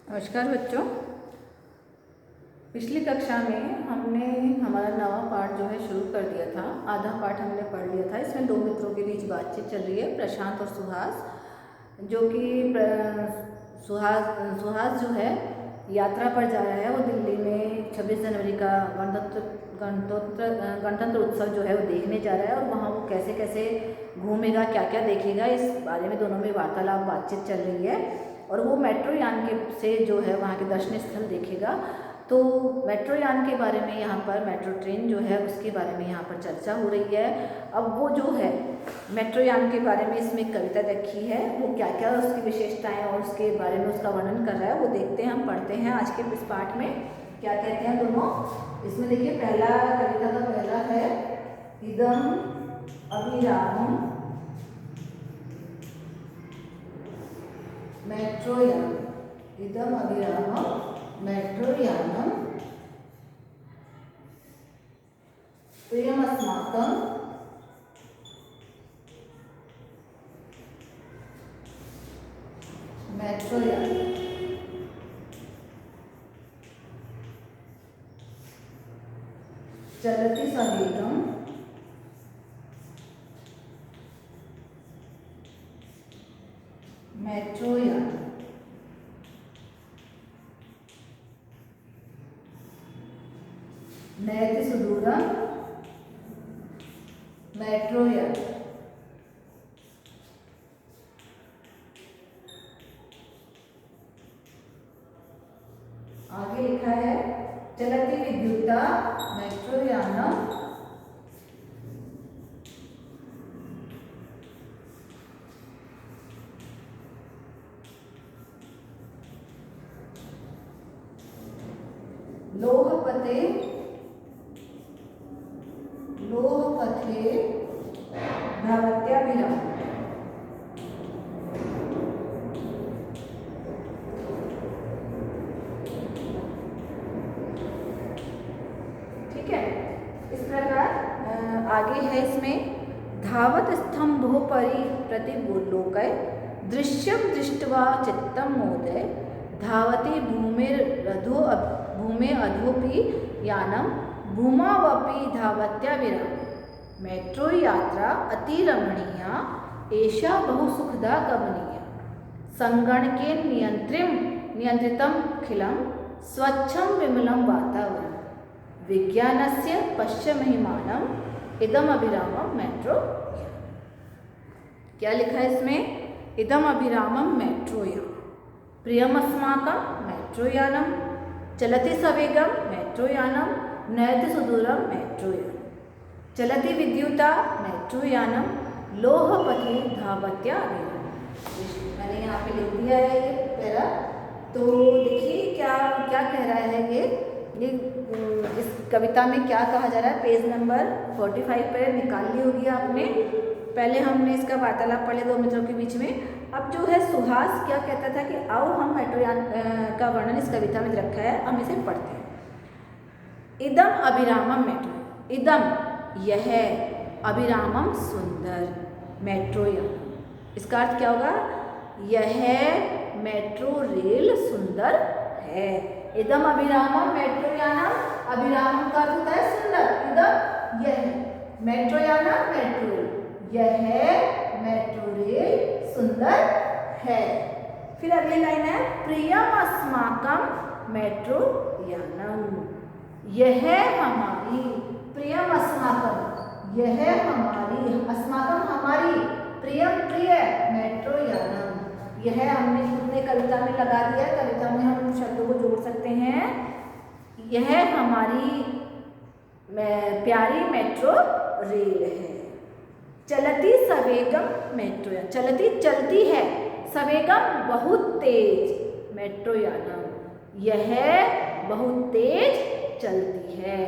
नमस्कार बच्चों। पिछली कक्षा में हमने हमारा नवा पाठ जो है शुरू कर दिया था। आधा पाठ हमने पढ़ लिया था। इसमें दो मित्रों के बीच बातचीत चल रही है, प्रशांत और सुहास, जो कि सुहास जो है यात्रा पर जा रहा है। वो दिल्ली में 26 जनवरी का गणतंत्र उत्सव जो है वो देखने जा रहा है, और वहाँ वो कैसे कैसे घूमेगा, क्या क्या देखेगा, इस बारे में दोनों में वार्तालाप बातचीत चल रही है। और वो मेट्रो यान के से जो है वहाँ के दर्शनीय स्थल देखेगा। तो मेट्रो यान के बारे में यहाँ पर, मेट्रो ट्रेन जो है उसके बारे में यहाँ पर चर्चा हो रही है। अब वो जो है मेट्रो यान के बारे में इसमें कविता रखी है, वो क्या क्या उसकी विशेषताएं और उसके बारे में उसका वर्णन कर रहा है, वो देखते हैं, हम पढ़ते हैं आज के इस पाठ में क्या कहते हैं दोनों। इसमें देखिए, पहला कविता का पहला है इदम अभिरामम मेट्रो यान। इदम अभिरामम मेट्रो यानम प्रियमस्माकं मेट्रो यान। चलति सवेगं मेट्रो यान। नयति सुदूरं मेट्रो यान। आगे लिखा है चलति विद्युता मेट्रो यानम लोहपथे धावत्याभिराम। ठीक है, इस प्रकार आगे है इसमें धावत स्तंभोपरि प्रतिलोकय दृश्यम दृष्ट्वा चित्तम मोदय धावति भूमे अधोपि यानम भूमावपि धावत्याभिराम। मेट्रो यात्रा अति रमणीया एषा बहु सुखदा गमनीया। संगणके नियंत्रितं खिलं स्वच्छं विमलं वातावरणं विज्ञानस्य पश्यमहिमानम् इदम अभिरामम मेट्रो। क्या लिखा है इसमें? इदम अभिरामम मेट्रो यान, प्रियमस्माकं मेट्रो यानम, चलति सवेगं मेट्रो यानम, नयति सुदूरं मेट्रो यान, चलति विद्युता मेट्रो यानम, लोहपथे धावत्याभिराम। मैंने यहाँ पे लिख दिया है ये पैरा। तो देखिए क्या क्या कह रहा है ये इस कविता में क्या कहा जा रहा है। पेज नंबर 45 पर निकाल ली होगी आपने। पहले हमने इसका वार्तालाप पढ़े दो मित्रों के बीच में। अब जो है सुहास क्या कहता था कि आओ हम मेट्रो यान का वर्णन इस कविता में रखा है, हम इसे पढ़ते हैं। इदम अभिरामम मेट्रो, इदम यह, अभिरामम सुंदर, मेट्रो यान, इसका अर्थ क्या होगा? यह मेट्रो रेल सुंदर है। इदम अभिरामम मेट्रो यानम, अभिरामम का अर्थ होता है सुंदर, इदम यह, मेट्रो यानम मेट्रो, यह मेट्रो रेल सुंदर है। फिर अगली लाइन है प्रियम अस्माकं मेट्रो यानम, यह हमारी, प्रियम अस्माकं यह हमारी, अस्माकं हमारी, प्रियम प्रिय, मेट्रो यानम यह हमने कविता में लगा दिया। कविता में हम शब्दों को जोड़ सकते हैं। यह हमारी प्यारी मेट्रो रेल है। चलती सवेगम मेट्रो यान, चलती चलती है, सवेगम बहुत तेज, मेट्रो यानम यह बहुत तेज चलती है।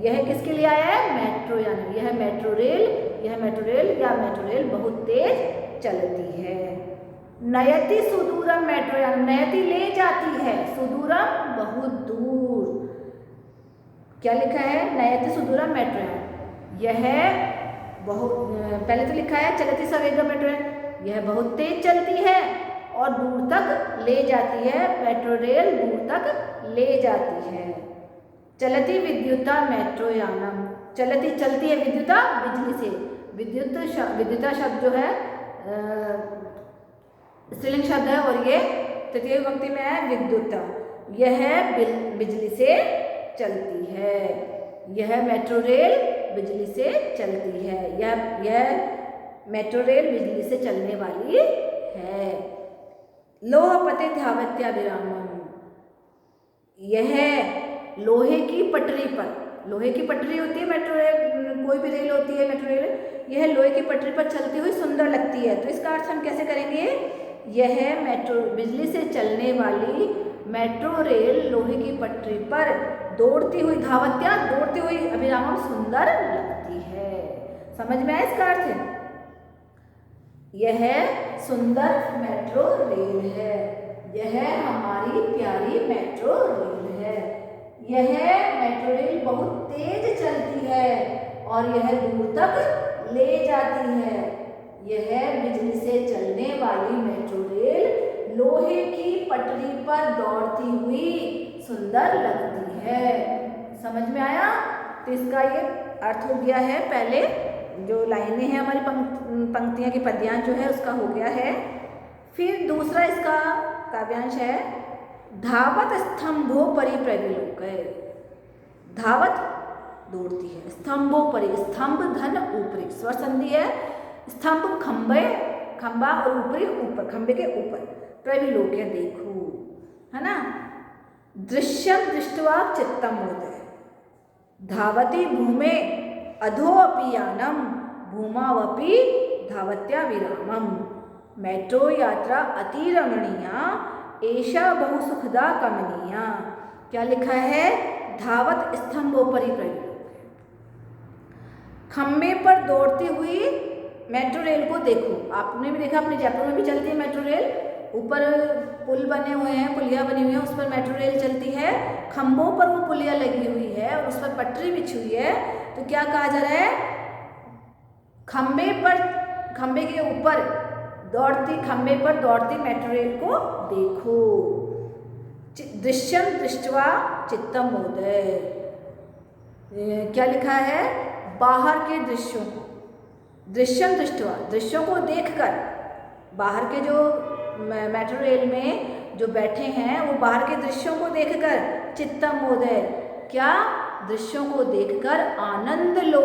यह किसके लिए आया है? मेट्रो यानम, यह मेट्रो रेल, यह मेट्रो रेल या मेट्रो रेल बहुत तेज चलती है। नयति सुदूरम मेट्रो यानम, नयति ले जाती है, सुदूरम बहुत दूर। क्या लिखा है? नयति सुदूरम मेट्रो यानम, यह बहुत, पहले तो लिखा है चलती सवेगम मेट्रो यान, यह बहुत तेज चलती है, और दूर तक ले जाती है, मेट्रो रेल दूर तक ले जाती है। चलती विद्युता मेट्रो यानम, चलती चलती है विद्युता बिजली से, विद्युता शब्द जो है स्त्रीलिंग शब्द है और ये तृतीय विभक्ति में है विद्युता। यह बिजली से चलती है, यह मेट्रो रेल बिजली से चलती है, यह मेट्रो रेल बिजली से चलने वाली है। लोहपते धावत्या विरामम, यह लोहे की पटरी पर, लोहे की पटरी होती है मेट्रो रेल, कोई भी रेल होती है मेट्रो रेल, यह लोहे की पटरी पर चलती हुई सुंदर लगती है। तो इसका अर्थ हम कैसे करेंगे, यह मेट्रो बिजली से चलने वाली मेट्रो रेल लोहे की पटरी पर दौड़ती हुई, धावत्या दौड़ती हुई, अभिरामम सुंदर लगती है। समझ में आया इसका अर्थ? यह सुंदर मेट्रो रेल है, यह हमारी प्यारी मेट्रो रेल है। यह मेट्रो रेल बहुत तेज चलती है और यह दूर तक ले जाती है। यह बिजली से चलने वाली मेट्रो रेल लोहे की पटरी पर दौड़ती हुई सुंदर लगती है। समझ में आया? तो इसका ये अर्थ हो गया है, पहले जो लाइनें हैं हमारी पंक्तियां की पद्यांश जो है उसका हो गया है। फिर दूसरा इसका काव्यांश है, धावत स्तंभों परि प्रविलोकय। धावत दौड़ती है, स्तंभों परि, स्तंभ धन ऊपरी, स्वर संधि है, स्तंभ खंबे, खंबा और ऊपरी ऊपर, खंबे के ऊपर, प्रविलोक्य देखो, है ना। दृश्यम दृष्ट्वा चित्तम मोदय, धावती भूमे अधोऽपि यानम, भूमावपि धावत्या विरामम। मेट्रो यात्रा अति रमणीया, एषा बहु सुखदा कमनीया। क्या लिखा है? धावत स्तंभों परि प्रविलोक्य, खंबे पर दौड़ती हुई मेट्रो रेल को देखो। आपने भी देखा, अपने जयपुर में भी चलती है मेट्रो रेल, ऊपर पुल बने हुए हैं, पुलिया बनी हुई है, उस पर मेट्रो रेल चलती है, खंभों पर वो पुलिया लगी हुई है और उस पर पटरी बिछी हुई है। तो क्या कहा जा रहा है? खंबे के ऊपर दौड़ती, खंबे पर दौड़ती मेट्रो रेल को देखो। दृश्यम दृष्ट्वा चित्तम मोदय, क्या लिखा है? बाहर के दृश्यों को, दृश्यम दृष्ट्वा, दृश्यों को देखकर, बाहर के जो मेट्रो रेल में जो बैठे हैं वो बाहर के दृश्यों को देखकर, चित्तम मोदय, क्या? दृश्यों को देखकर आनंद लो,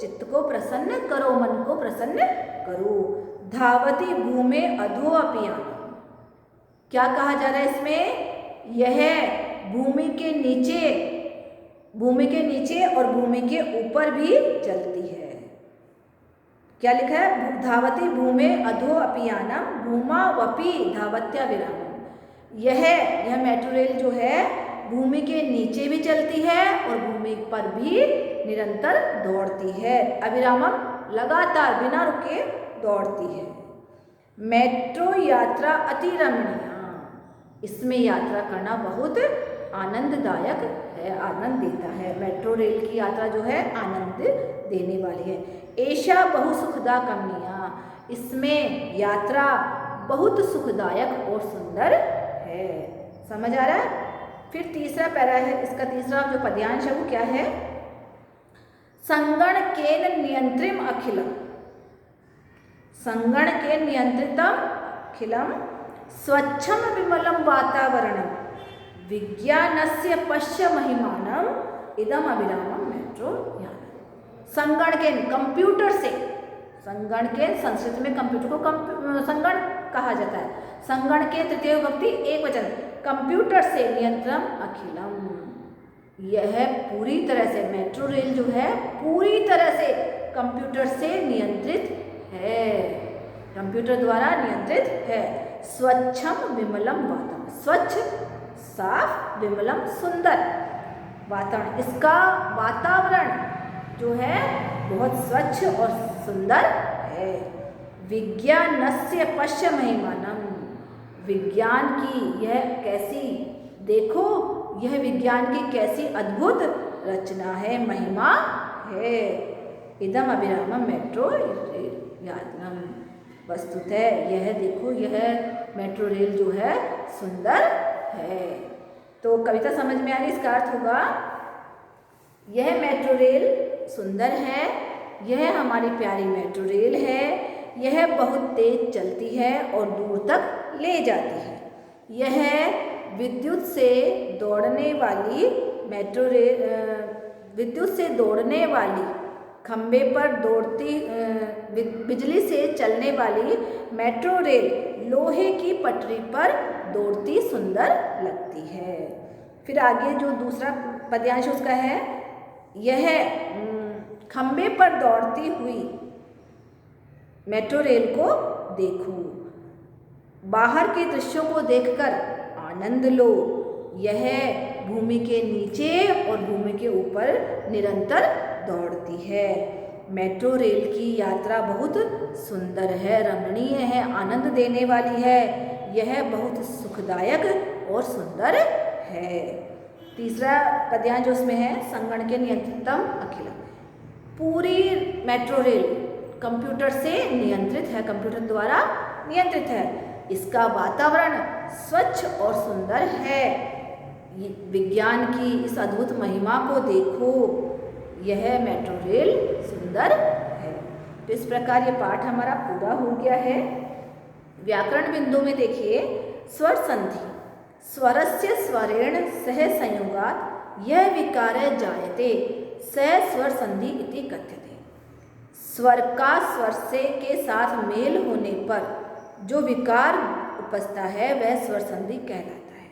चित्त को प्रसन्न करो, मन को प्रसन्न करो। धावती भूमे अधोऽपि यानम, क्या कहा जा रहा है इसमें? यह भूमि के नीचे और भूमि के ऊपर भी चलती है। क्या लिखा है? धावती भूमे अधोऽपि यानम, भूमावपि धावत्या विरामम। यह मेट्रो रेल जो है भूमि के नीचे भी चलती है और भूमि पर भी निरंतर दौड़ती है, अविरामम, लगातार बिना रुके दौड़ती है। मेट्रो यात्रा अति रमणीया, इसमें यात्रा करना बहुत आनंददायक है, आनंद देता है। मेट्रो रेल की यात्रा जो है आनंद देने वाली है। एषा बहु सुखदा कमनीया, इसमें यात्रा बहुत सुखदायक और सुंदर है। समझ आ रहा है? फिर तीसरा पैरा है, इसका तीसरा जो पद्यांश है वो क्या है? संगणकेन नियंत्रितम अखिलम, संगणकेन नियंत्रितम अखिलम, स्वच्छम विमलम वातावरणम, विज्ञानस्य पश्य महिमानम, इदम अभिरामम मेट्रो यानम। संगणकेन, कंप्यूटर से, संगणकेन संस्कृत में कंप्यूटर को संगण कहा जाता है। संगणकेन तृतीय विभक्ति एक वचन, कंप्यूटर से, नियंत्रण अखिलम, यह पूरी तरह से, मेट्रो रेल जो है पूरी तरह से कंप्यूटर से नियंत्रित है, कंप्यूटर द्वारा नियंत्रित है। स्वच्छम विमलम वातावरण, स्वच्छ, साफ, विमलम, सुंदर वातावरण, इसका वातावरण जो है बहुत स्वच्छ और सुंदर है। विज्ञानस्य पश्य महिमानम, विज्ञान की यह कैसी, देखो यह विज्ञान की कैसी अद्भुत रचना है, महिमा है। इदम अभिरामम मेट्रो यानम, वस्तुतः यह देखो, यह मेट्रो रेल जो है सुंदर है। तो कविता समझ में आ गई, इसका अर्थ होगा यह मेट्रो रेल सुंदर है, यह हमारी प्यारी मेट्रो रेल है, यह बहुत तेज चलती है और दूर तक ले जाती है। यह विद्युत से दौड़ने वाली मेट्रो रेल, विद्युत से दौड़ने वाली खंबे पर दौड़ती बिजली से चलने वाली मेट्रो रेल लोहे की पटरी पर दौड़ती सुंदर लगती है। फिर आगे जो दूसरा पद्यांश उसका है, यह खंबे पर दौड़ती हुई मेट्रो रेल को देखो, बाहर के दृश्यों को देखकर आनंद लो, यह भूमि के नीचे और भूमि के ऊपर निरंतर दौड़ती है। मेट्रो रेल की यात्रा बहुत सुंदर है, रमणीय है, आनंद देने वाली है, यह बहुत सुखदायक और सुंदर है। तीसरा पद्यांश जो उसमें है, संगणके नियंत्रितम अखिलम, पूरी मेट्रो रेल कंप्यूटर से नियंत्रित है, कंप्यूटर द्वारा नियंत्रित है, इसका वातावरण स्वच्छ और सुंदर है, विज्ञान की इस अद्भुत महिमा को देखो, यह मेट्रो रेल सुंदर है। तो इस प्रकार ये पाठ हमारा पूरा हो गया है। व्याकरण बिंदु में देखिए, स्वर संधि, स्वरस्य स्वरेण सह संयोगात् यह विकार जायते स स्वर संधि इति कथ्यते। स्वर का स्वर से के साथ मेल होने पर जो विकार उपजता है वह स्वर संधि कहलाता है।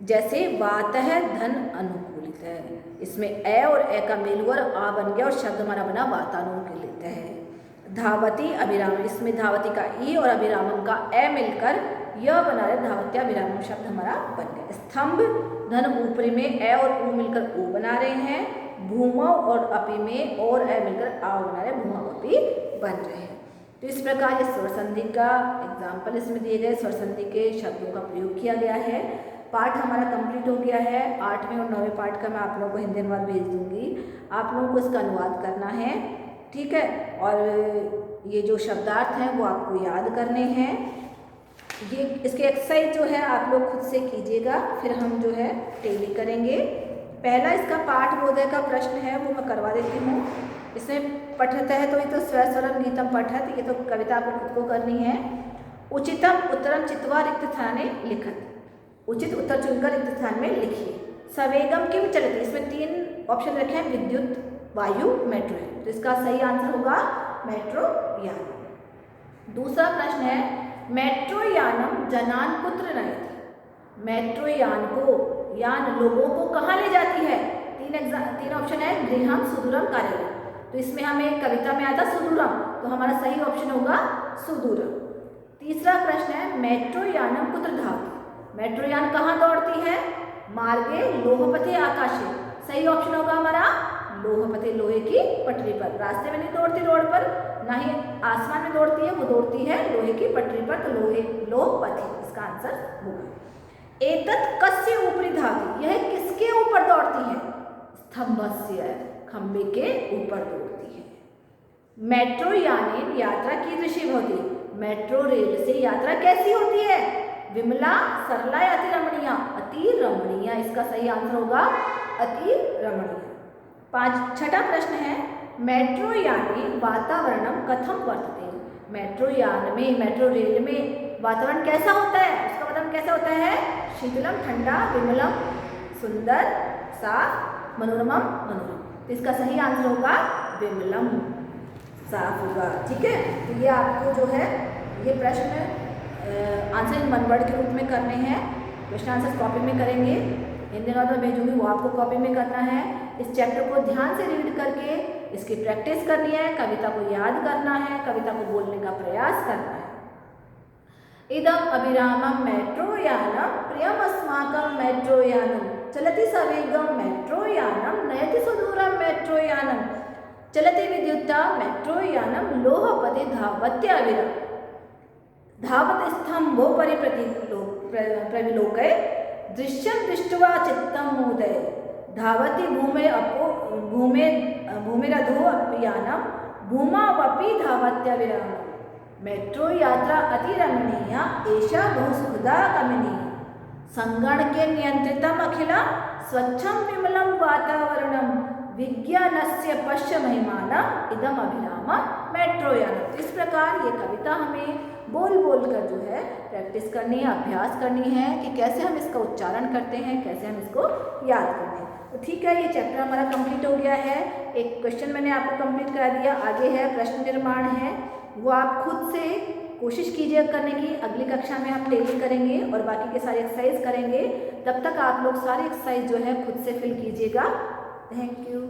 जैसे वातः धन अनुकूलित है, इसमें ए और ए का मेल हुआ आ बन गया और शब्द हमारा बना वातानुकूलित है। धावती अभिराम, इसमें धावती का ई और अभिरामम का ए मिलकर यह बना रहे धावत्या अभिरामम शब्द हमारा बन गया। स्तंभ धन ऊपरी में ए और ऊ मिलकर ओ बना रहे हैं, भूमव और अपी में और ए मिलकर आ बना रहे, भूमव अपी बन रहे हैं। तो इस प्रकार ये स्वर संधि का एग्जाम्पल इसमें दिए गए, स्वर संधि के शब्दों का प्रयोग किया गया है। पाठ हमारा कंप्लीट हो गया है। 8वें और 9वें पाठ का मैं आप लोगों को हिंदी अनुवाद भेज दूंगी, आप लोगों को इसका अनुवाद करना है, ठीक है। और ये जो शब्दार्थ हैं वो आपको याद करने हैं। ये इसके एक्सरसाइज जो है आप लोग खुद से कीजिएगा, फिर हम जो है टेली करेंगे। पहला इसका पाठ बोधय का प्रश्न है वो मैं करवा देती हूँ। इसमें पठत है तो ये तो स्वर स्वरम गीतम पठत, ये तो कविता आपको खुद को करनी है। उचितम उत्तरम चित्वा रिक्त स्थाने लिखत, उचित उत्तर चुनकर रिक्त स्थान में लिखिए। सवेगम किम चलती, इसमें 3 ऑप्शन रखे हैं, विद्युत, वायु, मेट्रो है, तो इसका सही आंसर होगा मेट्रो यान। दूसरा प्रश्न है, मेट्रो यानम जनान कुत्र नयति, मेट्रो यान को, यान लोगों को कहाँ ले जाती है। 3 ऑप्शन है, गृहम, सुदूरम, कार्यालय, तो इसमें हमें कविता में आता सुदूरम, तो हमारा सही ऑप्शन होगा सुदूरम। तीसरा प्रश्न है, मेट्रो यानम कुत्र धावति, मेट्रो यान कहाँ दौड़ती है। मार्गे लोहपथे आकाशे, सही ऑप्शन होगा हमारा लोहपथे, लोहे की पटरी पर, रास्ते में नहीं दौड़ती रोड पर, ना ही आसमान में दौड़ती है, वो दौड़ती है लोहे की पटरी पर, तो लोहपथे इसका आंसर होगा। एतत् कस्य ऊपरी धावति, यह किसके ऊपर दौड़ती है। स्तंभस्य, खंबे के ऊपर दौड़ती है। मेट्रो यानी यात्रा कीदृशी भवति, मेट्रो रेल से यात्रा कैसी होती है। विमला, सरला या अति रमणीय, अति रमणीय, इसका सही आंसर होगा अति रमणीय। छठा प्रश्न है, मेट्रो यानी वातावरणम कथम वर्तते, मेट्रो यान में, मेट्रो रेल में वातावरण कैसा होता है, उसका वातावरण कैसा होता है। शीतलम, ठंडा, विमलम, सुंदर, साफ, मनोरमम, मनोरम, तो इसका सही आंसर होगा विमलम, साफ होगा, ठीक है। तो ये आपको जो है ये प्रश्न आंसर इन वन वर्ड के रूप में करने हैं, क्वेश्चन आंसर कॉपी में करेंगे, हिंदी अनुवाद में भेजूंगी, वो आपको कॉपी में करना है। इस चैप्टर को ध्यान से रीड करके इसकी प्रैक्टिस करनी है, कविता को याद करना है, कविता को बोलने का प्रयास करना है। इदम अभिरामम मेट्रो यानम प्रियम अस्माकम मेट्रो यानम चलति सवेगम मेट्रो यानम नयति सुदूरम मेट्रो यानम चलति विद्युता मेट्रो यानम लोहपथे धावत्य अभिराम धावत स्तंभोपरि प्रविलोकय दृश्यं दृष्ट्वा चित्तं मोदय धावति भूमिरधो अपि यानं भूमावपि धावत्यविराम। मेट्रो यात्रा अति रमणीया एषा बहु सुखदा गमनीया। संगणके नियंत्रितम् अखिलं स्वच्छं विमलं वातावरणं विज्ञानस्य पश्य महिमानम् इदम् अभिरामं मेट्रोयानम्। इस प्रकार ये कविता हमें बोल बोल कर जो है प्रैक्टिस करनी है, अभ्यास करनी है कि कैसे हम इसका उच्चारण करते हैं, कैसे हम इसको याद करते हैं। तो ठीक है, ये चैप्टर हमारा कंप्लीट हो गया है। एक क्वेश्चन मैंने आपको कंप्लीट करा दिया। आगे है प्रश्न निर्माण है, वो आप खुद से कोशिश कीजिए करने की। अगली कक्षा में आप टेली करेंगे और बाकी के सारे एक्सरसाइज करेंगे। तब तक आप लोग सारे एक्सरसाइज जो है खुद से फिल कीजिएगा। Thank you.